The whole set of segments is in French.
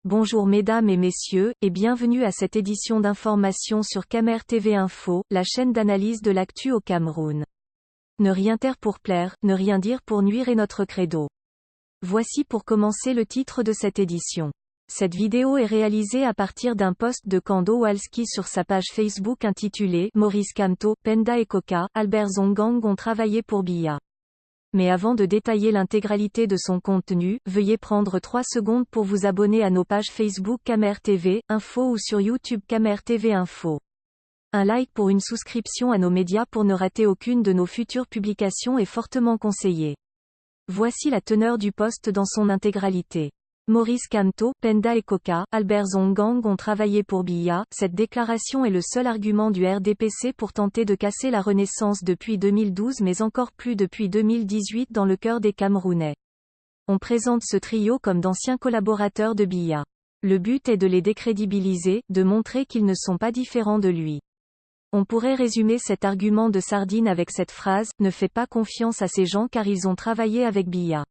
Bonjour mesdames et messieurs, et bienvenue à cette édition d'information sur Camer TV Info, la chaîne d'analyse de l'actu au Cameroun. Ne rien taire pour plaire, ne rien dire pour nuire est notre credo. Voici pour commencer le titre de cette édition. Cette vidéo est réalisée à partir d'un post de Kando Walski sur sa page Facebook intitulé « Maurice Kamto, Penda et Coca, Albert Zongang ont travaillé pour Biya ». Mais avant de détailler l'intégralité de son contenu, veuillez prendre 3 secondes pour vous abonner à nos pages Facebook Camer TV Info ou sur YouTube Camer TV Info. Un like pour une souscription à nos médias pour ne rater aucune de nos futures publications est fortement conseillé. Voici la teneur du post dans son intégralité. Maurice Kamto, Penda et Coca, Albert Zongang ont travaillé pour Biya. Cette déclaration est le seul argument du RDPC pour tenter de casser la renaissance depuis 2012 mais encore plus depuis 2018 dans le cœur des Camerounais. On présente ce trio comme d'anciens collaborateurs de Biya. Le but est de les décrédibiliser, de montrer qu'ils ne sont pas différents de lui. On pourrait résumer cet argument de sardine avec cette phrase « Ne fais pas confiance à ces gens car ils ont travaillé avec Biya ».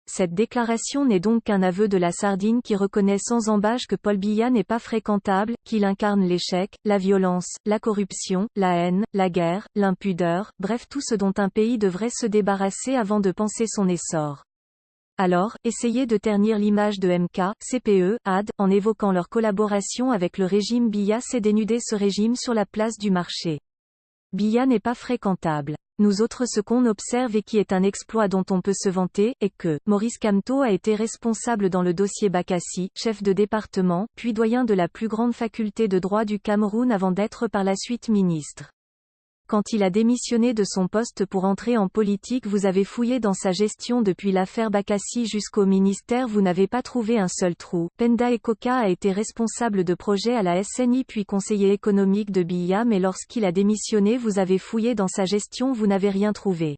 Cette déclaration n'est donc qu'un aveu de la sardine qui reconnaît sans embâche que Paul Biya n'est pas fréquentable, qu'il incarne l'échec, la violence, la corruption, la haine, la guerre, l'impudeur, bref tout ce dont un pays devrait se débarrasser avant de penser son essor. Alors, essayer de ternir l'image de MK, CPE, AD, en évoquant leur collaboration avec le régime Biya c'est dénuder ce régime sur la place du marché. Biya n'est pas fréquentable. Nous autres ce qu'on observe et qui est un exploit dont on peut se vanter, est que, Maurice Kamto a été responsable dans le dossier Bakassi, chef de département, puis doyen de la plus grande faculté de droit du Cameroun avant d'être par la suite ministre. Quand il a démissionné de son poste pour entrer en politique vous avez fouillé dans sa gestion depuis l'affaire Bakassi jusqu'au ministère vous n'avez pas trouvé un seul trou. Penda et Coca a été responsable de projets à la SNI puis conseiller économique de Biya mais lorsqu'il a démissionné vous avez fouillé dans sa gestion vous n'avez rien trouvé.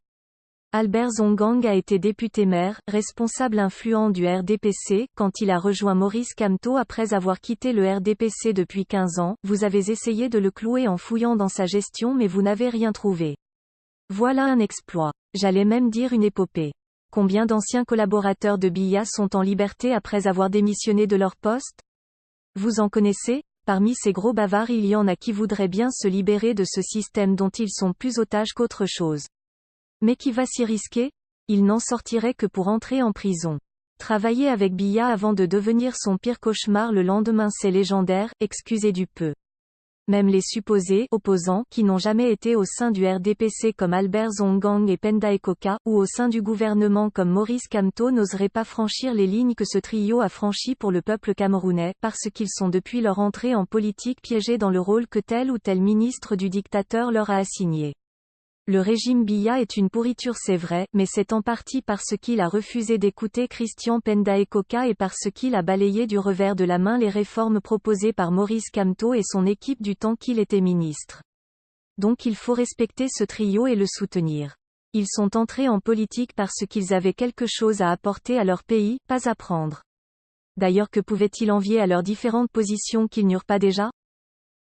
Albert Zongang a été député-maire, responsable influent du RDPC, quand il a rejoint Maurice Kamto après avoir quitté le RDPC depuis 15 ans, vous avez essayé de le clouer en fouillant dans sa gestion mais vous n'avez rien trouvé. Voilà un exploit. J'allais même dire une épopée. Combien d'anciens collaborateurs de Biya sont en liberté après avoir démissionné de leur poste? Vous en connaissez? Parmi ces gros bavards il y en a qui voudraient bien se libérer de ce système dont ils sont plus otages qu'autre chose. Mais qui va s'y risquer? Il n'en sortirait que pour entrer en prison. Travailler avec Biya avant de devenir son pire cauchemar le lendemain c'est légendaire, excusez du peu. Même les supposés opposants qui n'ont jamais été au sein du RDPC comme Albert Zongang et Penda et Coca, ou au sein du gouvernement comme Maurice Kamto n'oseraient pas franchir les lignes que ce trio a franchies pour le peuple camerounais, parce qu'ils sont depuis leur entrée en politique piégés dans le rôle que tel ou tel ministre du dictateur leur a assigné. Le régime Biya est une pourriture c'est vrai, mais c'est en partie parce qu'il a refusé d'écouter Christian Penda et Coca et parce qu'il a balayé du revers de la main les réformes proposées par Maurice Kamto et son équipe du temps qu'il était ministre. Donc il faut respecter ce trio et le soutenir. Ils sont entrés en politique parce qu'ils avaient quelque chose à apporter à leur pays, pas à prendre. D'ailleurs que pouvaient-ils envier à leurs différentes positions qu'ils n'eurent pas déjà?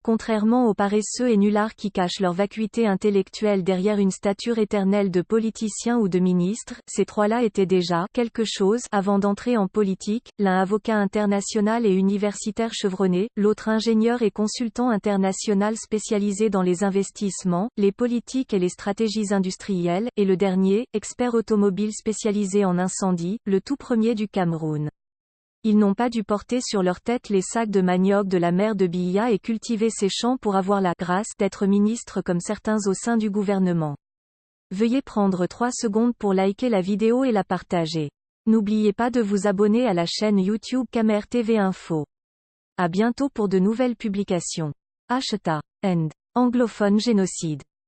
Contrairement aux paresseux et nullards qui cachent leur vacuité intellectuelle derrière une stature éternelle de politicien ou de ministre, ces trois-là étaient déjà quelque chose avant d'entrer en politique, l'un avocat international et universitaire chevronné, l'autre ingénieur et consultant international spécialisé dans les investissements, les politiques et les stratégies industrielles, et le dernier, expert automobile spécialisé en incendie, le tout premier du Cameroun. Ils n'ont pas dû porter sur leur tête les sacs de manioc de la mère de Biya et cultiver ses champs pour avoir la grâce d'être ministre comme certains au sein du gouvernement. Veuillez prendre 3 secondes pour liker la vidéo et la partager. N'oubliez pas de vous abonner à la chaîne YouTube Camer TV Info. À bientôt pour de nouvelles publications. #End. Anglophone génocide.